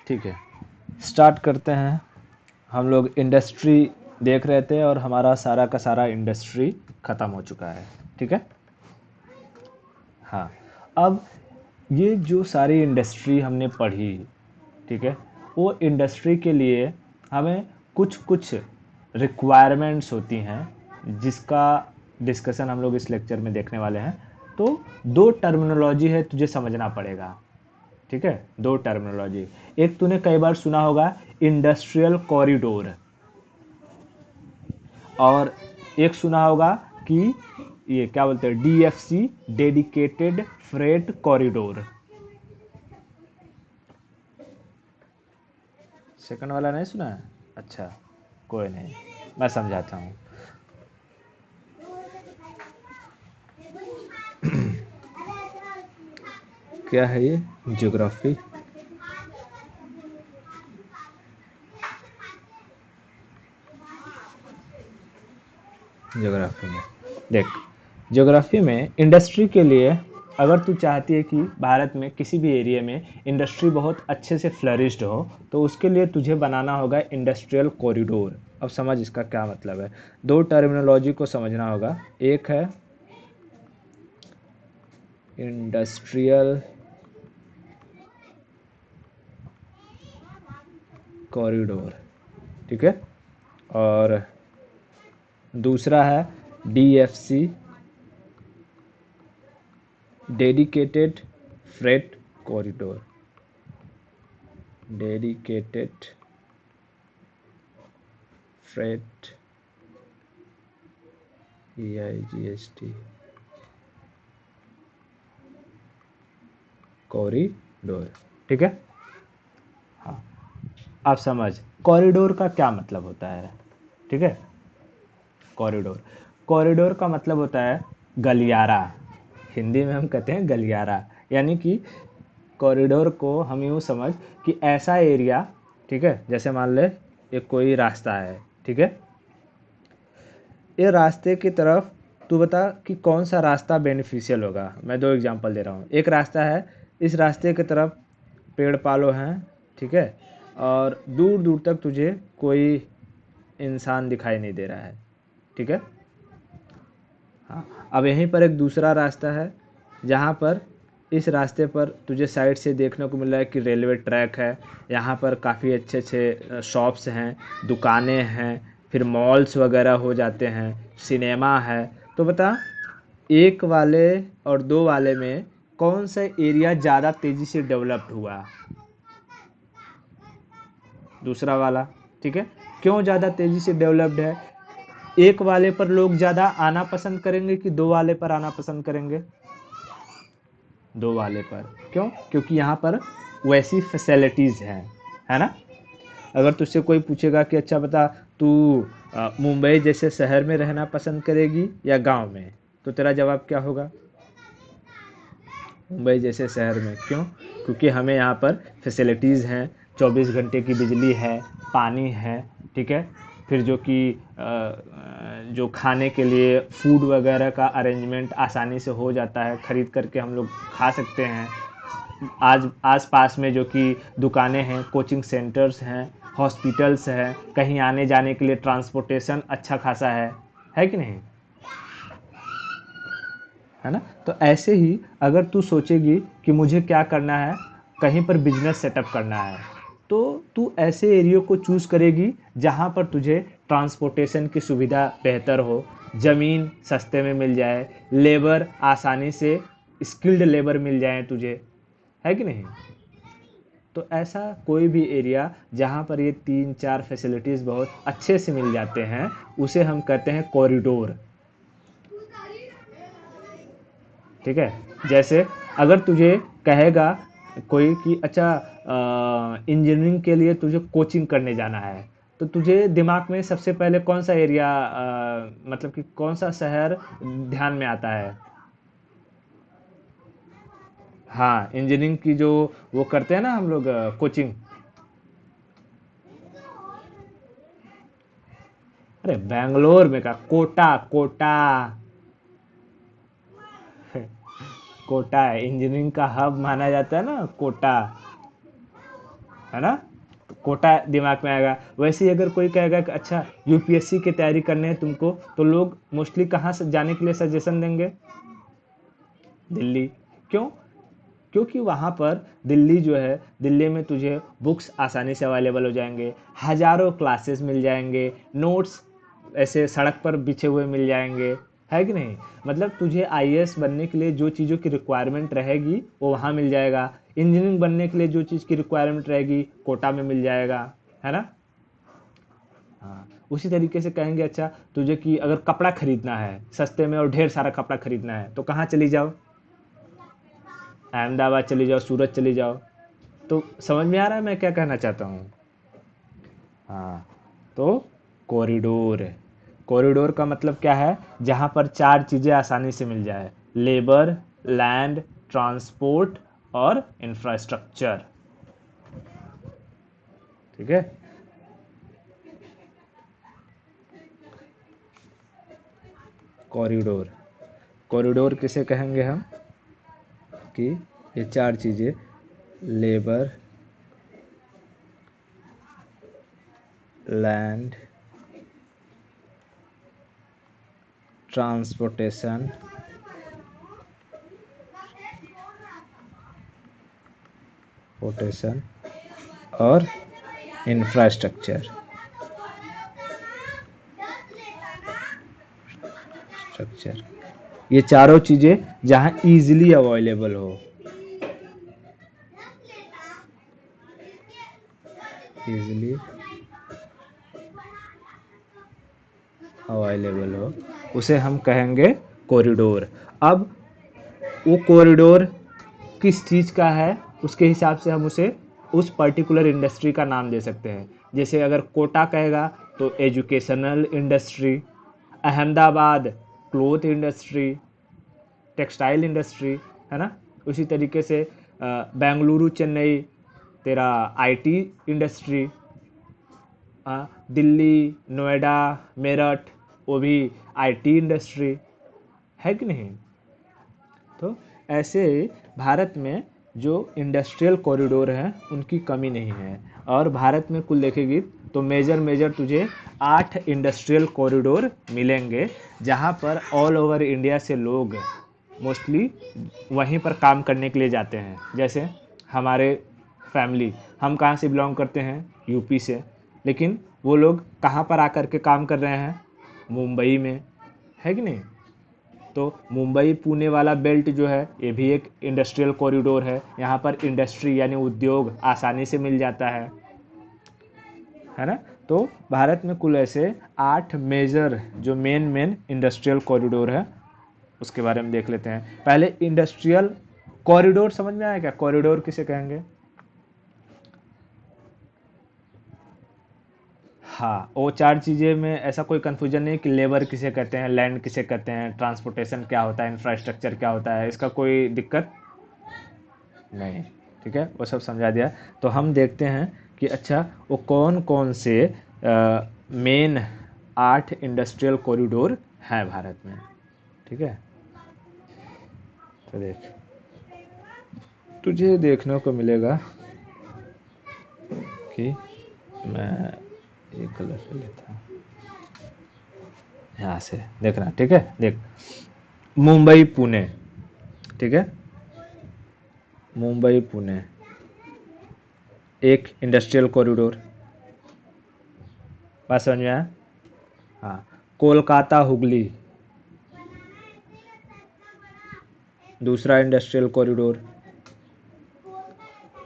ठीक है, स्टार्ट करते हैं। हम लोग इंडस्ट्री देख रहे थे और हमारा सारा का सारा इंडस्ट्री ख़त्म हो चुका है। ठीक है, हाँ। अब ये जो सारी इंडस्ट्री हमने पढ़ी, ठीक है, वो इंडस्ट्री के लिए हमें कुछ कुछ रिक्वायरमेंट्स होती हैं जिसका डिस्कशन हम लोग इस लेक्चर में देखने वाले हैं। तो दो टर्मिनोलॉजी है, तुझे समझना पड़ेगा। ठीक है, दो टर्मिनोलॉजी। एक तूने कई बार सुना होगा इंडस्ट्रियल कॉरिडोर, और एक सुना होगा कि ये क्या बोलते हैं, DFC, dedicated freight corridor. Second वाला नहीं सुना है? अच्छा, कोई नहीं, मैं समझाता हूँ। क्या है ये? ज्योग्राफी। ज्योग्राफी में देख, ज्योग्राफी में इंडस्ट्री के लिए अगर तू चाहती है कि भारत में किसी भी एरिया में इंडस्ट्री बहुत अच्छे से फ्लरिश्ड हो, तो उसके लिए तुझे बनाना होगा इंडस्ट्रियल कॉरिडोर। अब समझ इसका क्या मतलब है। दो टर्मिनोलॉजी को समझना होगा। एक है इंडस्ट्रियल कॉरिडोर, ठीक है, और दूसरा है DFC, dedicated freight corridor. Dedicated freight, EIGST corridor. ठीक है, हाँ। आप समझ कॉरिडोर का क्या मतलब होता है? ठीक है, कॉरिडोर, कॉरिडोर का मतलब होता है गलियारा। हिंदी में हम कहते हैं गलियारा, यानी कि कॉरिडोर को हम यूँ समझ कि ऐसा एरिया, ठीक है, जैसे मान ले एक कोई रास्ता है, ठीक है, ये रास्ते की तरफ तू बता कि कौन सा रास्ता बेनिफिशियल होगा। मैं दो एग्जांपल दे रहा हूँ। एक रास्ता है, इस रास्ते की तरफ पेड़ पालो हैं, ठीक है, और दूर दूर तक तुझे कोई इंसान दिखाई नहीं दे रहा है, ठीक है, हाँ। अब यहीं पर एक दूसरा रास्ता है, जहाँ पर इस रास्ते पर तुझे साइड से देखने को मिल रहा है कि रेलवे ट्रैक है। यहाँ पर काफ़ी अच्छे अच्छे शॉप्स हैं, दुकानें हैं, फिर मॉल्स वगैरह हो जाते हैं, सिनेमा है। तो बता, एक वाले और दो वाले में कौन सा एरिया ज़्यादा तेज़ी से डेवलप्ड हुआ? दूसरा वाला, ठीक है। क्यों ज़्यादा तेज़ी से डेवलप्ड है? एक वाले पर लोग ज़्यादा आना पसंद करेंगे कि दो वाले पर आना पसंद करेंगे? दो वाले पर। क्यों? क्योंकि यहाँ पर वैसी फैसिलिटीज़ हैं, है ना। अगर तुझसे कोई पूछेगा कि अच्छा बता, तू मुंबई जैसे शहर में रहना पसंद करेगी या गांव में, तो तेरा जवाब क्या होगा? मुंबई जैसे शहर में। क्यों? क्योंकि हमें यहाँ पर फैसिलिटीज़ हैं, 24 घंटे की बिजली है, पानी है, ठीक है, फिर जो कि जो खाने के लिए फूड वगैरह का अरेंजमेंट आसानी से हो जाता है, ख़रीद करके हम लोग खा सकते हैं। आज आस पास में जो कि दुकानें हैं, कोचिंग सेंटर्स हैं, हॉस्पिटल्स हैं, कहीं आने जाने के लिए ट्रांसपोर्टेशन अच्छा खासा है कि नहीं, है ना। तो ऐसे ही अगर तू सोचेगी कि मुझे क्या करना है, कहीं पर बिजनेस सेटअप करना है, तो तू ऐसे एरिया को चूज़ करेगी जहाँ पर तुझे ट्रांसपोर्टेशन की सुविधा बेहतर हो, ज़मीन सस्ते में मिल जाए, लेबर आसानी से, स्किल्ड लेबर मिल जाए तुझे, है कि नहीं। तो ऐसा कोई भी एरिया जहाँ पर ये तीन चार फैसिलिटीज़ बहुत अच्छे से मिल जाते हैं, उसे हम कहते हैं कॉरिडोर। ठीक है, जैसे अगर तुझे कहेगा कोई कि अच्छा इंजीनियरिंग के लिए तुझे कोचिंग करने जाना है, तो तुझे दिमाग में सबसे पहले कौन सा एरिया, मतलब कि कौन सा शहर ध्यान में आता है? हाँ, इंजीनियरिंग की जो वो करते हैं ना हम लोग कोचिंग। अरे बेंगलोर में का, कोटा, कोटा। कोटा है इंजीनियरिंग का हब माना जाता है ना, कोटा। है ना, तो कोटा दिमाग में आएगा। वैसे ही अगर कोई कहेगा कि अच्छा यूपीएससी की तैयारी करनी है तुमको, तो लोग मोस्टली कहाँ से जाने के लिए सजेशन देंगे? दिल्ली। क्यों? क्योंकि वहाँ पर दिल्ली जो है, दिल्ली में तुझे बुक्स आसानी से अवेलेबल हो जाएंगे, हज़ारों क्लासेस मिल जाएंगे, नोट्स ऐसे सड़क पर बिछे हुए मिल जाएंगे, है कि नहीं? मतलब तुझे आईएएस बनने के लिए जो चीज़ों की रिक्वायरमेंट रहेगी वो वहाँ मिल जाएगा, इंजीनियरिंग बनने के लिए जो चीज़ की रिक्वायरमेंट रहेगी कोटा में मिल जाएगा, है ना? हाँ, उसी तरीके से कहेंगे अच्छा तुझे कि अगर कपड़ा खरीदना है सस्ते में और ढेर सारा कपड़ा खरीदना है तो कहाँ चली जाओ? अहमदाबाद चली जाओ, सूरत चली जाओ। तो समझ में आ रहा है मैं क्या कहना चाहता हूँ? हाँ, तो कॉरिडोर है। कॉरिडोर का मतलब क्या है? जहाँ पर चार चीज़ें आसानी से मिल जाए, लेबर, लैंड, ट्रांसपोर्ट और इंफ्रास्ट्रक्चर। ठीक है। कॉरिडोर, कॉरिडोर किसे कहेंगे हम? कि ये चार चीज़ें, लेबर, लैंड, ट्रांसपोर्टेशन पोटेशन और इंफ्रास्ट्रक्चर। स्ट्रक्चर, ये चारों चीज़ें जहाँ इजीली अवेलेबल हो, इजीली अवेलेबल हो, उसे हम कहेंगे कॉरिडोर। अब वो कॉरिडोर किस चीज़ का है उसके हिसाब से हम उसे उस पर्टिकुलर इंडस्ट्री का नाम दे सकते हैं। जैसे अगर कोटा कहेगा तो educational industry, Ahmedabad cloth industry, textile industry, है ना? उसी तरीके से बेंगलुरु चेन्नई तेरा आईटी इंडस्ट्री, दिल्ली नोएडा मेरठ वो भी आईटी इंडस्ट्री, है कि नहीं? तो ऐसे भारत में जो इंडस्ट्रियल कॉरिडोर हैं उनकी कमी नहीं है। और भारत में कुल देखेगी तो मेजर मेजर तुझे 8 इंडस्ट्रियल कॉरिडोर मिलेंगे, जहाँ पर ऑल ओवर इंडिया से लोग मोस्टली वहीं पर काम करने के लिए जाते हैं। जैसे हमारे फैमिली, हम कहाँ से बिलोंग करते हैं? यूपी से, लेकिन वो लोग कहाँ पर आकर के काम कर रहे हैं? मुंबई में, है कि नहीं? तो मुंबई पुणे वाला बेल्ट जो है ये भी एक इंडस्ट्रियल कॉरिडोर है। यहाँ पर इंडस्ट्री यानी उद्योग आसानी से मिल जाता है ना? तो भारत में कुल ऐसे 8 मेजर जो मेन मेन इंडस्ट्रियल कॉरिडोर है उसके बारे में देख लेते हैं। पहले इंडस्ट्रियल कॉरिडोर समझ में आया क्या? कॉरिडोर किसे कहेंगे? हाँ, वो चार चीज़ें में ऐसा कोई कन्फ्यूजन नहीं कि लेबर किसे कहते हैं, लैंड किसे कहते हैं, ट्रांसपोर्टेशन क्या होता है, इंफ्रास्ट्रक्चर क्या होता है, इसका कोई दिक्कत नहीं। ठीक है, वो सब समझा दिया। तो हम देखते हैं कि अच्छा वो कौन कौन से मेन 8 इंडस्ट्रियल कॉरिडोर हैं भारत में। ठीक है, तो देख, तुझे देखने को मिलेगा कि मैं ये कलर से लेता हूँ, यहाँ से देखना। ठीक है, देख, मुंबई पुणे, ठीक है, मुंबई पुणे एक इंडस्ट्रियल कॉरिडोर, बात समझ में आया? हाँ, कोलकाता हुगली दूसरा इंडस्ट्रियल कॉरिडोर।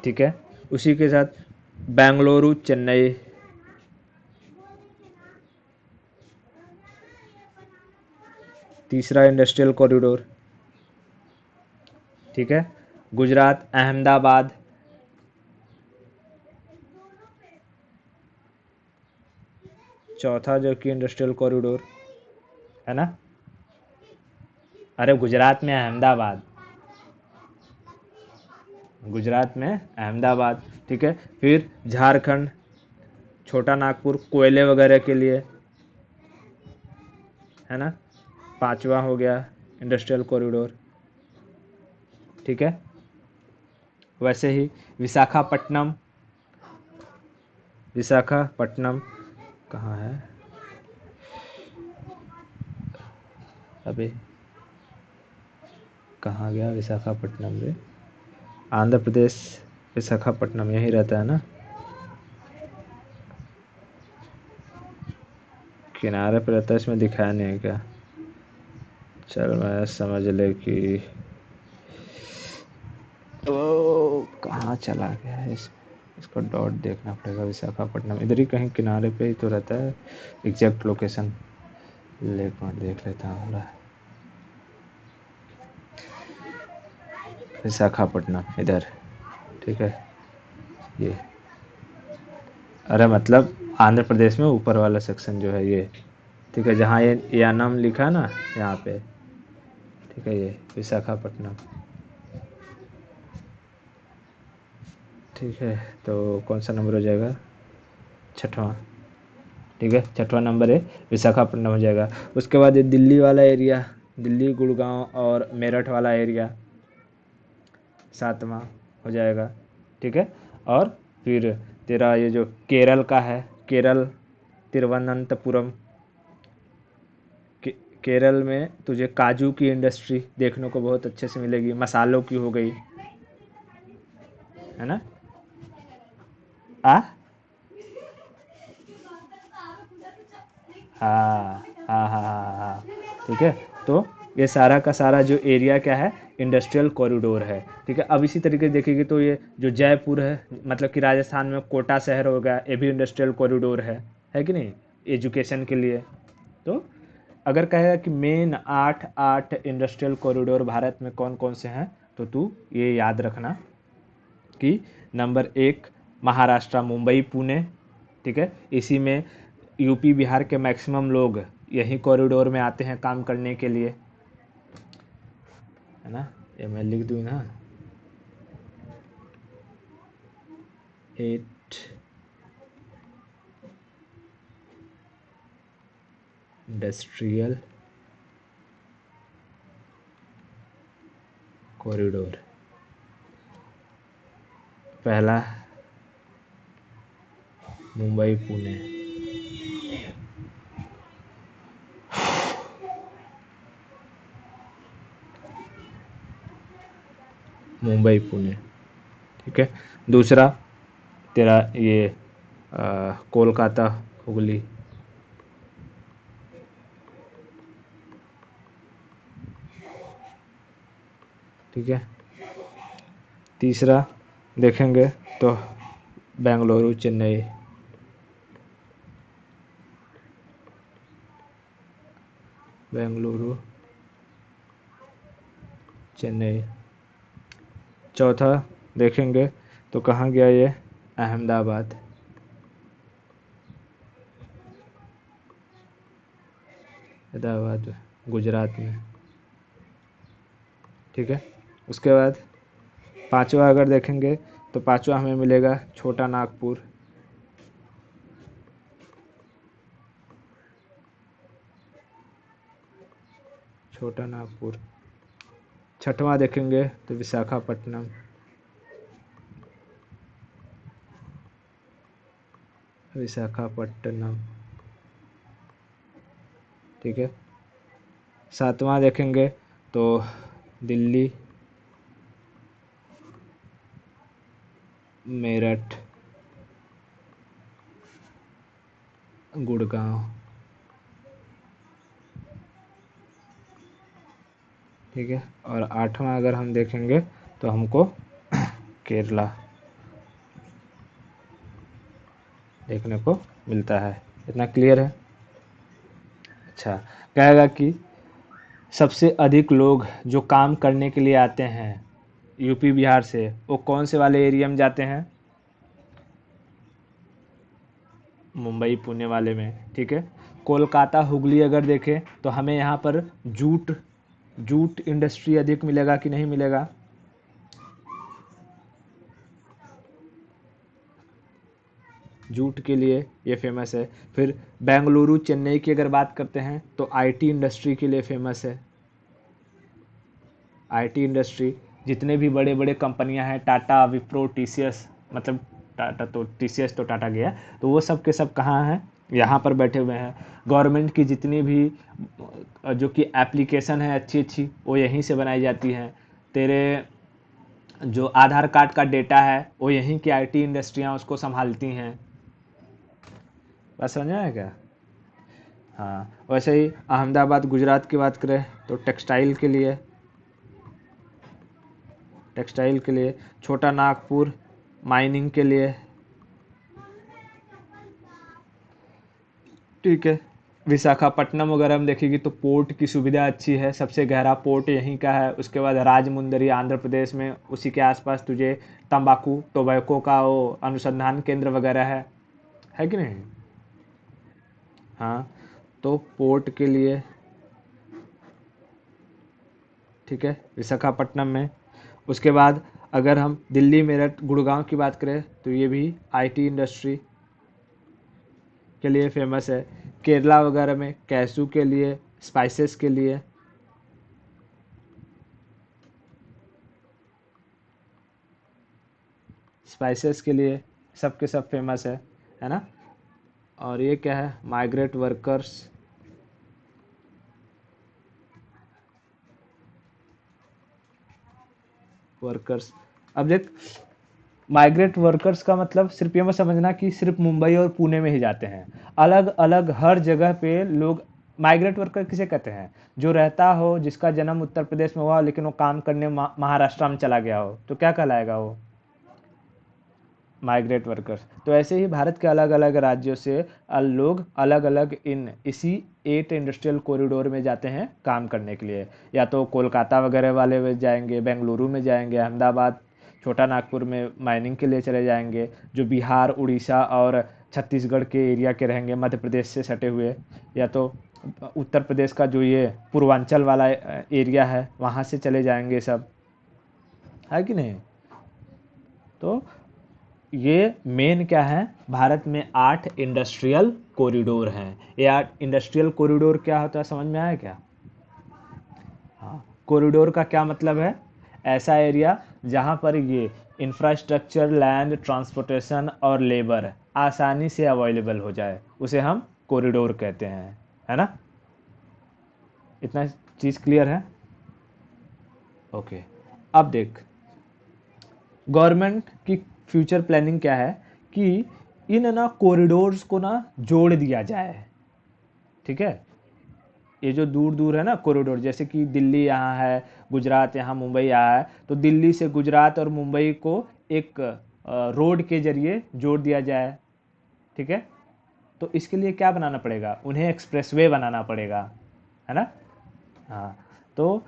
ठीक है, उसी के साथ बेंगलुरु चेन्नई तीसरा इंडस्ट्रियल कॉरिडोर। ठीक है, गुजरात अहमदाबाद चौथा जो कि इंडस्ट्रियल कॉरिडोर, है ना? अरे गुजरात में अहमदाबाद, गुजरात में अहमदाबाद। ठीक है, फिर झारखंड छोटा नागपुर कोयले वगैरह के लिए, है ना? पांचवा हो गया इंडस्ट्रियल कॉरिडोर। ठीक है, वैसे ही विशाखापट्टनम विशाखापट्टनम कहाँ है अबे, कहाँ गया विशाखापट्टनम रे? आंध्र प्रदेश विशाखापट्टनम यही रहता है ना? किनारे पर रहता है, इसमें दिखाया नहीं है क्या? चल मैं समझ ले कि ओ कहाँ चला गया है इसको डॉट देखना पड़ेगा। विशाखापट्टनम इधर ही कहीं किनारे पे ही तो रहता है। एग्जैक्ट लोकेशन देख लेता हूँ। विशाखापट्टनम इधर, ठीक है ये, अरे मतलब आंध्र प्रदेश में ऊपर वाला सेक्शन जो है ये, ठीक है, जहाँ ये यानम लिखा है ना यहाँ पे, ठीक है, ये विशाखापट्टनम, ठीक है। तो कौन सा नंबर हो जाएगा? छठवां, ठीक है, छठवां नंबर है विशाखापट्टनम हो जाएगा। उसके बाद ये दिल्ली वाला एरिया, दिल्ली गुड़गांव और मेरठ वाला एरिया सातवां हो जाएगा, ठीक है। और फिर तेरा ये जो केरल का है, केरल तिरुवनंतपुरम, केरल में तुझे काजू की इंडस्ट्री देखने को बहुत अच्छे से मिलेगी, मसालों की हो गई, है ना? आ हाँ हाँ हाँ हाँ हाँ, ठीक है। तो ये सारा का सारा जो एरिया क्या है, इंडस्ट्रियल कॉरिडोर है, ठीक है। अब इसी तरीके से देखेंगे तो ये जो जयपुर है, मतलब कि राजस्थान में कोटा शहर हो गया, ये भी इंडस्ट्रियल कॉरिडोर है कि नहीं, एजुकेशन के लिए। तो अगर कहेगा कि मेन आठ आठ इंडस्ट्रियल कॉरिडोर भारत में कौन कौन से हैं, तो तू ये याद रखना कि नंबर एक महाराष्ट्र मुंबई पुणे, ठीक है, इसी में यूपी बिहार के मैक्सिमम लोग यही कॉरिडोर में आते हैं काम करने के लिए, है ना? ये मैं लिख दूँ ना, 8 इंडस्ट्रियल कॉरिडोर। पहला मुंबई पुणे, मुंबई पुणे, ठीक है। दूसरा तेरा ये कोलकाता हुगली, ठीक है। तीसरा देखेंगे तो बेंगलुरु चेन्नई, बेंगलुरु चेन्नई। चौथा देखेंगे तो कहाँ गया ये, अहमदाबाद, अहमदाबाद गुजरात में, ठीक है। उसके बाद पांचवा अगर देखेंगे तो पांचवा हमें मिलेगा छोटा नागपुर, छोटा नागपुर। छठवां देखेंगे तो विशाखापट्टनम, विशाखापट्टनम, ठीक है। सातवां देखेंगे तो दिल्ली, मेरठ, गुड़गांव, ठीक है। और आठवां अगर हम देखेंगे तो हमको केरला देखने को मिलता है। इतना क्लियर है? अच्छा, कहेगा कि सबसे अधिक लोग जो काम करने के लिए आते हैं यूपी बिहार से, वो कौन से वाले एरिया में जाते हैं? मुंबई पुणे वाले में, ठीक है। कोलकाता हुगली अगर देखें तो हमें यहाँ पर जूट जूट इंडस्ट्री अधिक मिलेगा कि नहीं मिलेगा? जूट के लिए ये फेमस है। फिर बेंगलुरु चेन्नई की अगर बात करते हैं तो आईटी इंडस्ट्री के लिए फेमस है। आईटी इंडस्ट्री, जितने भी बड़े बड़े कंपनियां हैं, टाटा, विप्रो, टीसीएस, मतलब टाटा तो TCS तो टाटा गया, तो वो सब के सब कहाँ हैं, यहाँ पर बैठे हुए हैं। गवर्नमेंट की जितनी भी जो कि एप्लीकेशन है अच्छी अच्छी, वो यहीं से बनाई जाती हैं। तेरे जो आधार कार्ड का डेटा है वो यहीं की IT इंडस्ट्रियाँ उसको संभालती हैं। बात समझ में आया क्या? हाँ, वैसे ही अहमदाबाद गुजरात की बात करें तो टेक्सटाइल के लिए, छोटा नागपुर माइनिंग के लिए, ठीक है। विशाखापट्टनम वगैरह हम देखेगी तो पोर्ट की सुविधा अच्छी है, सबसे गहरा पोर्ट यहीं का है। उसके बाद राजमुंदरी आंध्र प्रदेश में, उसी के आसपास तुझे तंबाकू टोबैको का वो अनुसंधान केंद्र वगैरह है कि नहीं? हाँ, तो पोर्ट के लिए, ठीक है, विशाखापट्टनम में। उसके बाद अगर हम दिल्ली मेरठ गुड़गांव की बात करें तो ये भी IT इंडस्ट्री के लिए फेमस है। केरला वगैरह में कैसू के लिए, स्पाइसेस के लिए, सब के सब फेमस है ना। और ये क्या है, माइग्रेट वर्कर्स। अब देख, माइग्रेट वर्कर्स का मतलब सिर्फ ये मत समझना कि सिर्फ मुंबई और पुणे में ही जाते हैं। अलग अलग हर जगह पे लोग, माइग्रेट वर्कर किसे कहते हैं, जो रहता हो, जिसका जन्म उत्तर प्रदेश में हुआ लेकिन वो काम करने महाराष्ट्र में चला गया हो, तो क्या कहलाएगा वो, माइग्रेट वर्कर्स। तो ऐसे ही भारत के अलग अलग राज्यों से लोग अलग अलग इन इसी 8 इंडस्ट्रियल कॉरिडोर में जाते हैं काम करने के लिए। या तो कोलकाता वगैरह वाले में जाएंगे, बेंगलुरु में जाएंगे, अहमदाबाद छोटा नागपुर में माइनिंग के लिए चले जाएंगे। जो बिहार उड़ीसा और छत्तीसगढ़ के एरिया के रहेंगे, मध्य प्रदेश से सटे हुए, या तो उत्तर प्रदेश का जो ये पूर्वांचल वाला एरिया है वहाँ से चले जाएंगे सब, है कि नहीं। तो ये मेन क्या है, भारत में 8 इंडस्ट्रियल कॉरिडोर हैं। ये 8 इंडस्ट्रियल कॉरिडोर क्या होता है, समझ में आया क्या? हाँ, कॉरिडोर का क्या मतलब है, ऐसा एरिया जहाँ पर ये इंफ्रास्ट्रक्चर, लैंड, ट्रांसपोर्टेशन और लेबर आसानी से अवेलेबल हो जाए, उसे हम कॉरिडोर कहते हैं, है ना। इतना चीज़ क्लियर है? ओके। अब देख, गवर्नमेंट की फ्यूचर प्लानिंग क्या है कि इन ना कॉरिडोर्स को ना जोड़ दिया जाए, ठीक है। ये जो दूर दूर है ना कॉरिडोर, जैसे कि दिल्ली यहाँ है, गुजरात यहाँ, मुंबई यहाँ है, तो दिल्ली से गुजरात और मुंबई को एक रोड के जरिए जोड़ दिया जाए, ठीक है। तो इसके लिए क्या बनाना पड़ेगा, उन्हें एक्सप्रेसवे बनाना पड़ेगा, है ना। हाँ, तो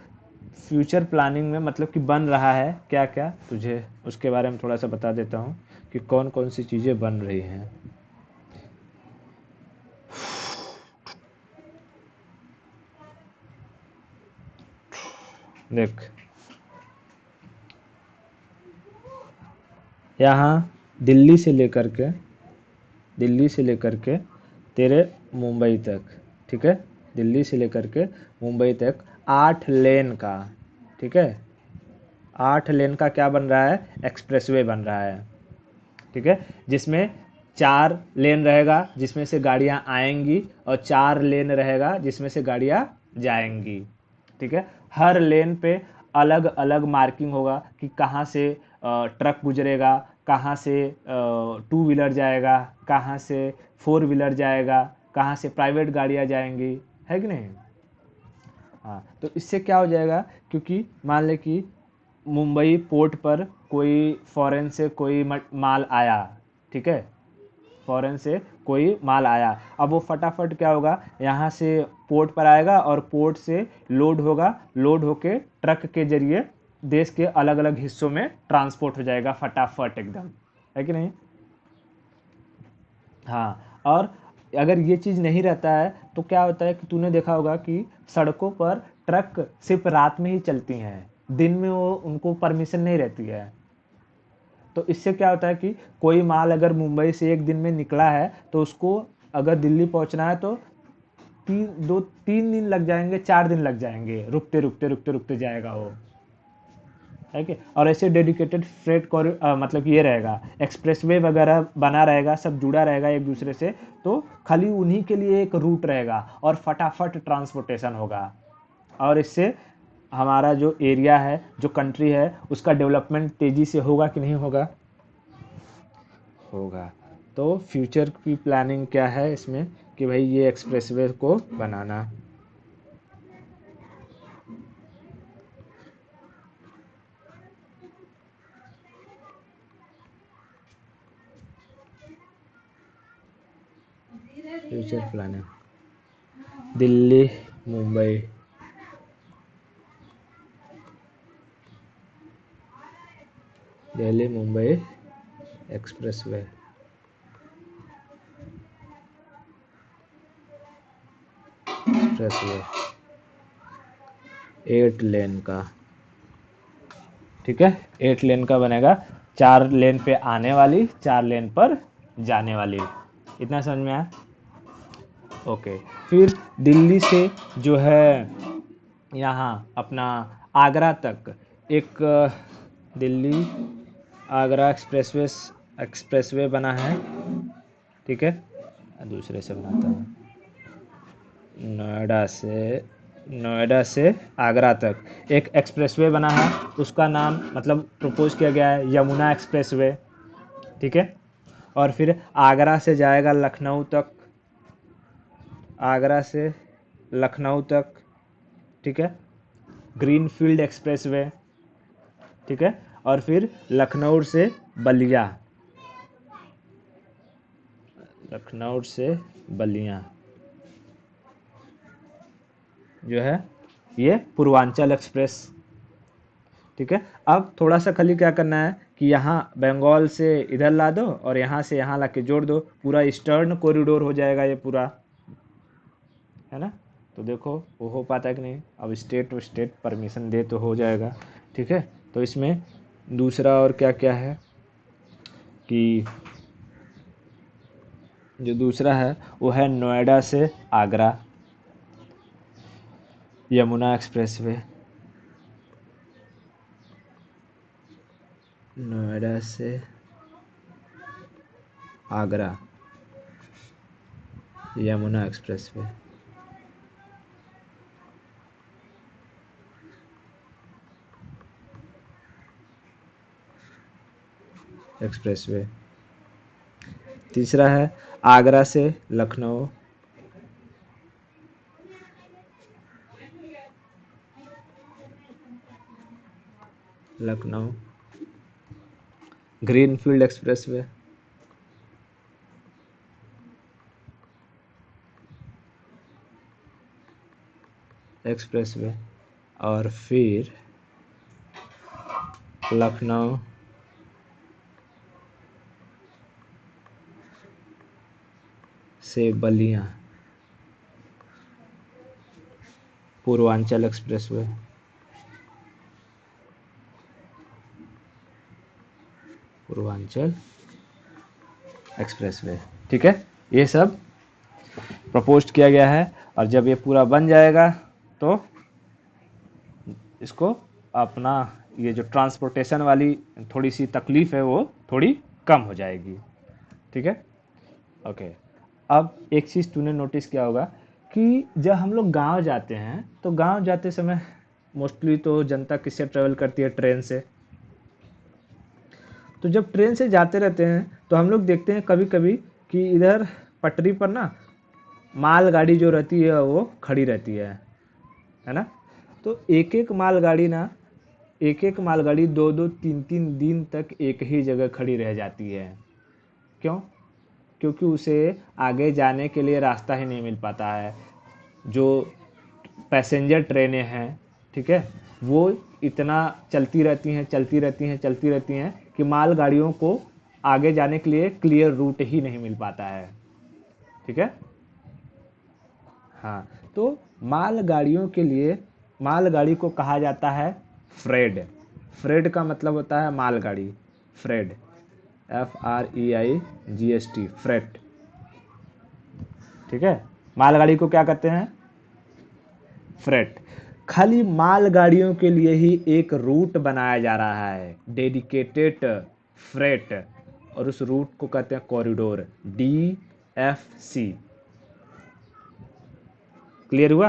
फ्यूचर प्लानिंग में मतलब कि बन रहा है क्या क्या, तुझे उसके बारे में थोड़ा सा बता देता हूँ कि कौन कौन सी चीज़ें बन रही हैं। देख, यहाँ दिल्ली से लेकर के दिल्ली से लेकर के तेरे मुंबई तक, ठीक है, दिल्ली से लेकर के मुंबई तक 8 लेन का, ठीक है, 8 लेन का क्या बन रहा है, एक्सप्रेसवे बन रहा है, ठीक है। जिसमें 4 लेन रहेगा जिसमें से गाड़ियां आएंगी, और 4 लेन रहेगा जिसमें से गाड़ियां जाएंगी, ठीक है। हर लेन पे अलग अलग मार्किंग होगा कि कहाँ से ट्रक गुजरेगा, कहाँ से 2 व्हीलर जाएगा, कहाँ से 4 व्हीलर जाएगा, कहाँ से प्राइवेट गाड़ियाँ जाएंगी, है कि नहीं। हाँ, तो इससे क्या हो जाएगा, क्योंकि मान ले कि मुंबई पोर्ट पर कोई फॉरेन से कोई माल आया, ठीक है, फॉरेन से कोई माल आया, अब वो फटाफट क्या होगा, यहाँ से पोर्ट पर आएगा और पोर्ट से लोड होगा, लोड होके ट्रक के जरिए देश के अलग अलग हिस्सों में ट्रांसपोर्ट हो जाएगा फटाफट एकदम, है कि नहीं। हाँ, और अगर ये चीज़ नहीं रहता है तो क्या होता है कि तूने देखा होगा कि सड़कों पर ट्रक सिर्फ रात में ही चलती हैं, दिन में वो उनको परमिशन नहीं रहती है। तो इससे क्या होता है कि कोई माल अगर मुंबई से एक दिन में निकला है तो उसको अगर दिल्ली पहुंचना है तो 3 दिन लग जाएंगे, 4 दिन लग जाएंगे, रुकते रुकते रुकते रुकते जाएगा वो। है कि। और ऐसे डेडिकेटेड फ्रेट मतलब कि ये रहेगा, एक्सप्रेसवे वगैरह बना रहेगा, सब जुड़ा रहेगा एक दूसरे से, तो खाली उन्हीं के लिए एक रूट रहेगा और फटाफट ट्रांसपोर्टेशन होगा। और इससे हमारा जो एरिया है, जो कंट्री है, उसका डेवलपमेंट तेज़ी से होगा कि नहीं होगा? होगा। तो फ्यूचर की प्लानिंग क्या है इसमें कि भाई ये एक्सप्रेसवे को बनाना। Future planning Delhi Mumbai, Delhi Mumbai expressway, expressway 8 lane का, ठीक है, 8 लेन का बनेगा, 4 लेन पे आने वाली, 4 लेन पर जाने वाली। इतना समझ में आया? ओके। फिर दिल्ली से जो है यहाँ अपना आगरा तक एक दिल्ली आगरा एक्सप्रेसवे बना है, ठीक है। दूसरे से बनाता हूँ, नोएडा से आगरा तक एक एक्सप्रेसवे बना है, उसका नाम मतलब प्रपोज किया गया है यमुना एक्सप्रेसवे, ठीक है। और फिर आगरा से जाएगा लखनऊ तक, आगरा से लखनऊ तक, ठीक है, ग्रीनफील्ड एक्सप्रेसवे, ठीक है। और फिर लखनऊ से बलिया, लखनऊ से बलिया जो है ये पूर्वांचल एक्सप्रेस, ठीक है। अब थोड़ा सा खाली क्या करना है कि यहाँ बंगाल से इधर ला दो और यहाँ से यहाँ ला के जोड़ दो, पूरा ईस्टर्न कॉरिडोर हो जाएगा ये पूरा, है ना। तो देखो वो हो पाता है कि नहीं, अब स्टेट परमिशन दे तो हो जाएगा, ठीक है। तो इसमें दूसरा और क्या क्या है कि जो दूसरा है वो है नोएडा से आगरा यमुना एक्सप्रेसवे, नोएडा से आगरा यमुना एक्सप्रेसवे, एक्सप्रेसवे। तीसरा है आगरा से Lucknow, Lucknow greenfield expressway, expressway. और फिर लखनऊ से बलिया पूर्वांचल एक्सप्रेसवे, पूर्वांचल एक्सप्रेसवे, ठीक है। ये सब प्रपोज किया गया है और जब ये पूरा बन जाएगा तो इसको अपना ये जो ट्रांसपोर्टेशन वाली थोड़ी सी तकलीफ है वो थोड़ी कम हो जाएगी, ठीक है। ओके। अब एक चीज़ तूने नोटिस किया होगा कि जब हम लोग गांव जाते हैं तो गांव जाते समय मोस्टली तो जनता किससे ट्रेवल करती है? ट्रेन से। तो जब ट्रेन से जाते रहते हैं तो हम लोग देखते हैं कभी कभी कि इधर पटरी पर ना मालगाड़ी जो रहती है वो खड़ी रहती है ना। तो एक एक मालगाड़ी 2-2 3-3 दिन तक एक ही जगह खड़ी रह जाती है। क्यों? क्योंकि उसे आगे जाने के लिए रास्ता ही नहीं मिल पाता है। जो पैसेंजर ट्रेनें हैं, ठीक है, वो इतना चलती रहती हैं कि मालगाड़ियों को आगे जाने के लिए क्लियर रूट ही नहीं मिल पाता है, ठीक है। हाँ, तो मालगाड़ियों के लिए मालगाड़ी को कहा जाता है फ्रेड। फ्रेड का मतलब होता है मालगाड़ी, फ्रेड, FREIGST, फ्रेट, ठीक है। मालगाड़ी को क्या कहते हैं? फ्रेट। खाली मालगाड़ियों के लिए ही एक रूट बनाया जा रहा है, डेडिकेटेड फ्रेट, और उस रूट को कहते हैं कॉरिडोर, DFC। क्लियर हुआ?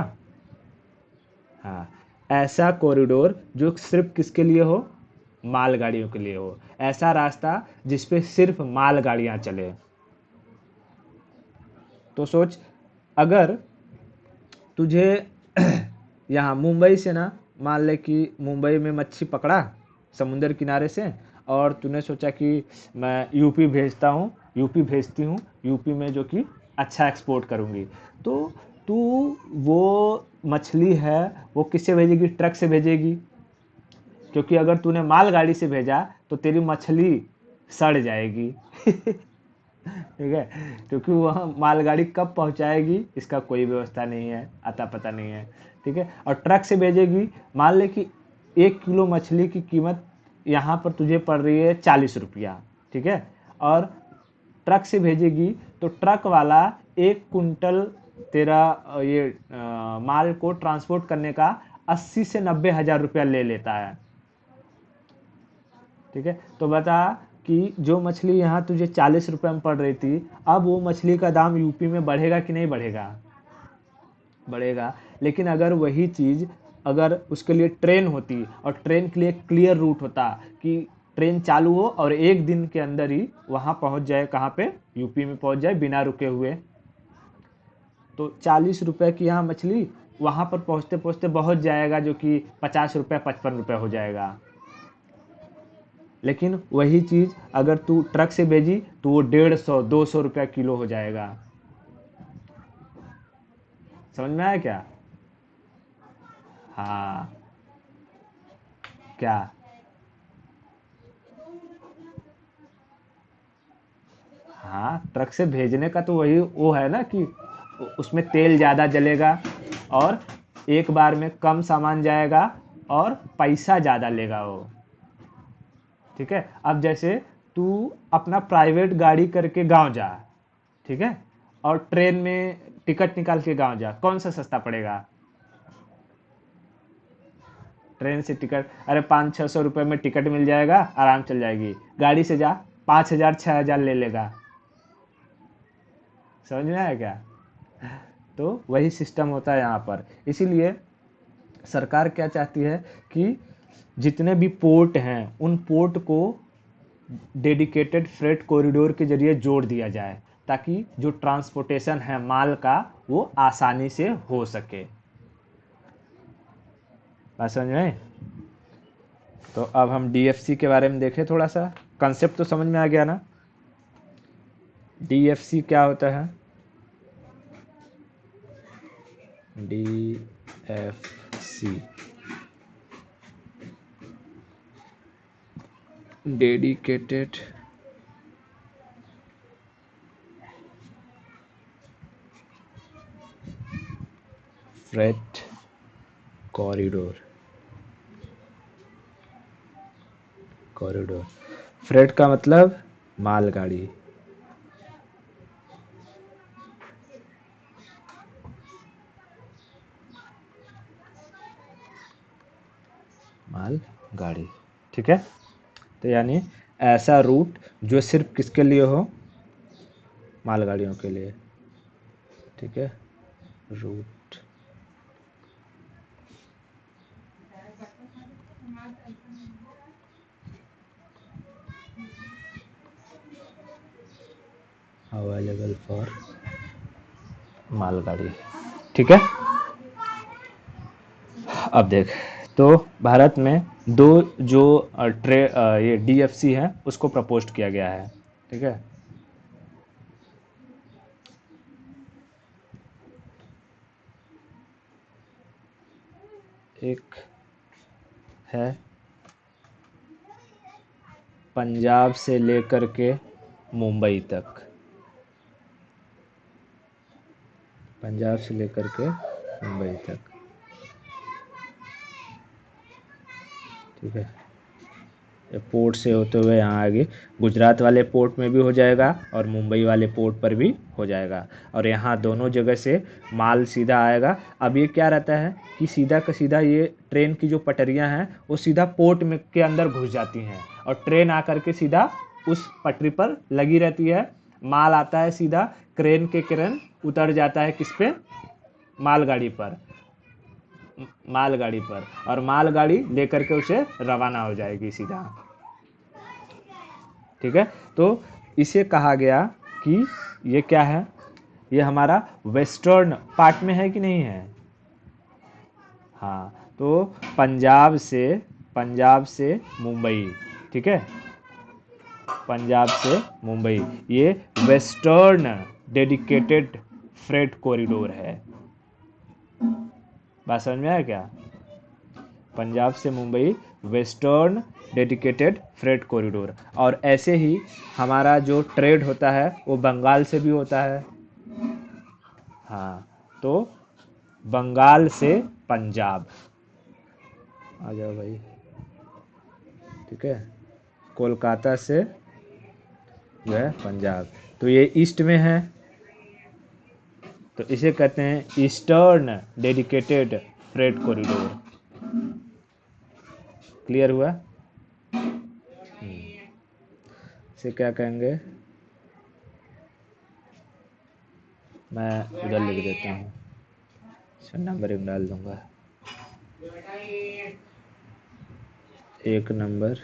हाँ, ऐसा कॉरिडोर जो सिर्फ किसके लिए हो, मालगाड़ियों के लिए हो, ऐसा रास्ता जिसपे सिर्फ मालगाड़ियां चले। तो सोच, अगर तुझे यहाँ मुंबई से ना, मान ले कि मुंबई में मच्छी पकड़ा समुंदर किनारे से, और तूने सोचा कि मैं यूपी भेजता हूँ, यूपी भेजती हूँ, यूपी में जो कि अच्छा एक्सपोर्ट करूँगी, तो तू वो मछली है वो किससे भेजेगी, ट्रक से भेजेगी, क्योंकि अगर तूने मालगाड़ी से भेजा तो तेरी मछली सड़ जाएगी। ठीक है, क्योंकि वह मालगाड़ी कब पहुंचाएगी इसका कोई व्यवस्था नहीं है, अता पता नहीं है। ठीक है, और ट्रक से भेजेगी, मान ले कि 1 किलो मछली की कीमत यहाँ पर तुझे पड़ रही है 40 रुपया। ठीक है, और ट्रक से भेजेगी तो ट्रक वाला 1 कुंटल तेरा माल को ट्रांसपोर्ट करने का 80 से 90 हज़ार रुपया ले लेता है। ठीक है, तो बता कि जो मछली यहाँ तुझे 40 रुपये में पड़ रही थी, अब वो मछली का दाम यूपी में बढ़ेगा कि नहीं बढ़ेगा? बढ़ेगा। लेकिन अगर वही चीज़, अगर उसके लिए ट्रेन होती और ट्रेन के लिए क्लियर रूट होता कि ट्रेन चालू हो और 1 दिन के अंदर ही वहाँ पहुँच जाए, कहाँ पे, यूपी में पहुँच जाए बिना रुके हुए, तो 40 रुपये की यहाँ मछली वहाँ पर पहुँचते पहुँचते पहुँच जाएगा जो कि 50 रुपये 55 रुपये हो जाएगा। लेकिन वही चीज़ अगर तू ट्रक से भेजी तो वो 150 200 रुपया किलो हो जाएगा। समझ में आया क्या? हाँ। क्या? हाँ, ट्रक से भेजने का तो वही वो है ना कि उसमें तेल ज़्यादा जलेगा, और एक बार में कम सामान जाएगा, और पैसा ज़्यादा लेगा वो। ठीक है, अब जैसे तू अपना प्राइवेट गाड़ी करके गांव जा, ठीक है, और ट्रेन में टिकट निकाल के गांव जा, कौन सा सस्ता पड़ेगा? ट्रेन से टिकट, अरे 500 600 रुपये में टिकट मिल जाएगा, आराम चल जाएगी। गाड़ी से जा, 5 हज़ार 6 हज़ार ले लेगा। समझ में आया क्या? तो वही सिस्टम होता है यहाँ पर। इसीलिए सरकार क्या चाहती है कि जितने भी पोर्ट हैं उन पोर्ट को डेडिकेटेड फ्रेट कॉरिडोर के जरिए जोड़ दिया जाए, ताकि जो ट्रांसपोर्टेशन है माल का वो आसानी से हो सके। बात समझ में? तो अब हम DFC के बारे में देखें थोड़ा सा, कंसेप्ट तो समझ में आ गया ना? DFC क्या होता है? DFC dedicated freight corridor. Corridor, freight का मतलब मालगाड़ी, माल गाड़ी। ठीक है, तो यानी ऐसा रूट जो सिर्फ किसके लिए हो, मालगाड़ियों के लिए। ठीक है, रूट। अवेलेबल फॉर मालगाड़ी। ठीक है, अब देख, तो भारत में दो जो ये DFC है उसको प्रपोज किया गया है। ठीक है, एक है पंजाब से लेकर के मुंबई तक, पंजाब से लेकर के मुंबई तक। ठीक है, ये पोर्ट से होते हुए यहाँ आगे गुजरात वाले पोर्ट में भी हो जाएगा और मुंबई वाले पोर्ट पर भी हो जाएगा, और यहाँ दोनों जगह से माल सीधा आएगा। अब ये क्या रहता है कि सीधा का सीधा ये ट्रेन की जो पटरियाँ हैं वो सीधा पोर्ट में के अंदर घुस जाती हैं, और ट्रेन आकर के सीधा उस पटरी पर लगी रहती है। माल आता है सीधा क्रेन के क्रेन उतर जाता है किस पे, मालगाड़ी पर, मालगाड़ी पर, और मालगाड़ी लेकर के उसे रवाना हो जाएगी सीधा। ठीक है, तो इसे कहा गया कि ये क्या है, ये हमारा वेस्टर्न पार्ट में है कि नहीं है। हाँ, तो पंजाब से मुंबई, ठीक है, पंजाब से मुंबई ये वेस्टर्न डेडिकेटेड फ्रेट कॉरिडोर है। बात समझ में आया क्या? पंजाब से Mumbai western dedicated freight corridor. और ऐसे ही हमारा जो ट्रेड होता है वो बंगाल से भी होता है। हाँ, तो बंगाल से पंजाब आ जाओ भाई, ठीक है, कोलकाता से जो है पंजाब, तो ये ईस्ट में है, तो इसे कहते हैं eastern dedicated freight corridor. Clear हुआ? इसे क्या कहेंगे, मैं उधर लिख देता हूँ, नंबर एक डाल दूंगा, 1 नंबर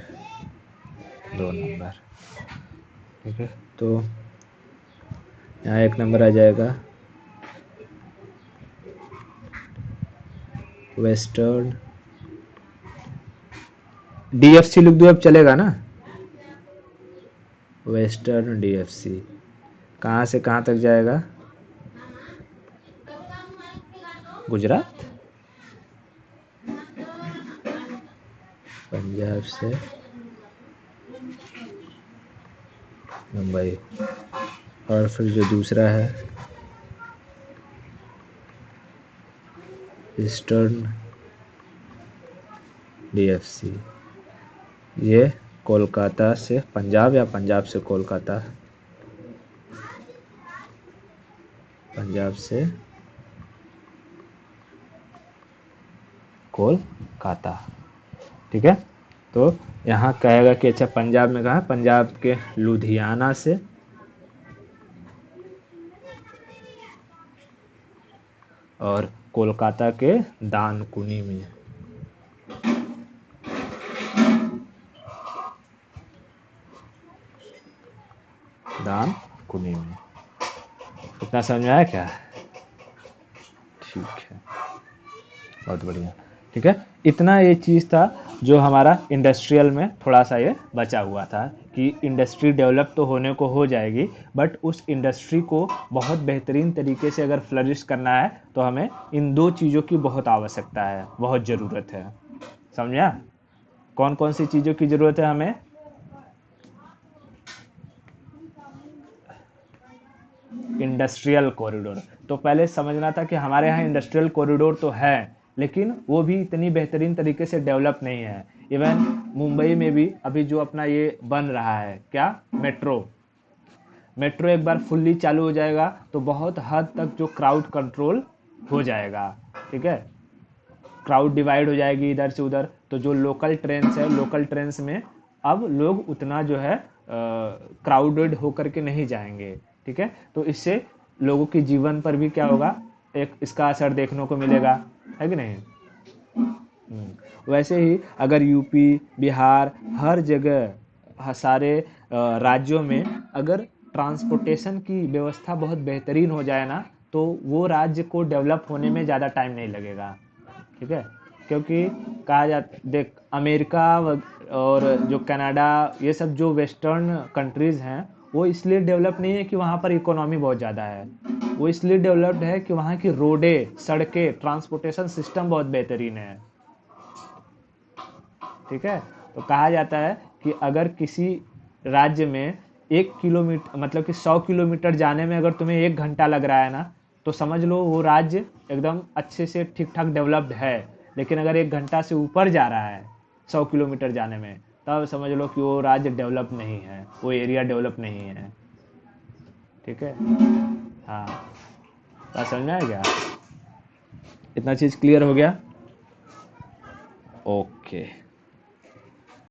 2 नंबर, ठीक है, तो यहाँ 1 नंबर आ जाएगा वेस्टर्न, डीएफसी लिख दो अब चलेगा ना, वेस्टर्न डीएफसी कहाँ से कहाँ तक जाएगा, गुजरात, पंजाब से मुंबई, और फिर जो दूसरा है ईस्टर्न डीएफसी, ये कोलकाता से पंजाब या पंजाब से कोलकाता, पंजाब से कोलकाता, ठीक है। तो यहाँ कहेगा कि अच्छा पंजाब में कहा, पंजाब के लुधियाना से और कोलकाता के दानकुनी में, दानकुनी में। इतना समझ में आया क्या? ठीक है, बहुत बढ़िया, ठीक है। इतना ये चीज़ था जो हमारा इंडस्ट्रियल में थोड़ा सा ये बचा हुआ था कि इंडस्ट्री डेवलप तो होने को हो जाएगी, बट उस इंडस्ट्री को बहुत बेहतरीन तरीके से अगर फ्लरिश करना है तो हमें इन 2 चीज़ों की बहुत आवश्यकता है, बहुत ज़रूरत है। समझा? कौन कौन सी चीज़ों की ज़रूरत है हमें? Industrial corridor. तो पहले समझना था कि हमारे यहाँ इंडस्ट्रियल कॉरिडोर तो है, लेकिन वो भी इतनी बेहतरीन तरीके से डेवलप नहीं है। इवन मुंबई में भी अभी जो अपना ये बन रहा है क्या, मेट्रो, मेट्रो एक बार फुल्ली चालू हो जाएगा तो बहुत हद तक जो क्राउड कंट्रोल हो जाएगा, ठीक है, क्राउड डिवाइड हो जाएगी इधर से उधर, तो जो लोकल ट्रेन्स है, लोकल ट्रेन्स में अब लोग उतना जो है क्राउडेड होकर के नहीं जाएंगे, ठीक है। तो इससे लोगों के जीवन पर भी क्या होगा, एक इसका असर देखने को मिलेगा, है कि नहीं। वैसे ही अगर यूपी, बिहार, हर जगह सारे राज्यों में अगर ट्रांसपोर्टेशन की व्यवस्था बहुत बेहतरीन हो जाए ना, तो वो राज्य को डेवलप होने में ज़्यादा टाइम नहीं लगेगा, ठीक है। क्योंकि कहा जाता, देख अमेरिका और जो कनाडा, ये सब जो वेस्टर्न कंट्रीज़ हैं, वो इसलिए डेवलप नहीं है कि वहाँ पर इकोनॉमी बहुत ज़्यादा है, वो इसलिए डेवलप्ड है कि वहाँ की रोडें, सड़कें, ट्रांसपोर्टेशन सिस्टम बहुत बेहतरीन है, ठीक है। तो कहा जाता है कि अगर किसी राज्य में 1 किलोमीटर मतलब कि 100 किलोमीटर जाने में अगर तुम्हें 1 घंटा लग रहा है ना, तो समझ लो वो राज्य एकदम अच्छे से ठीक ठाक डेवलप्ड है। लेकिन अगर 1 घंटा से ऊपर जा रहा है 100 किलोमीटर जाने में, तब समझ लो कि वो राज्य डेवलप नहीं है, वो एरिया डेवलप नहीं है। ठीक है। हाँ, बात समझ में आया क्या? इतना चीज़ क्लियर हो गया? ओके।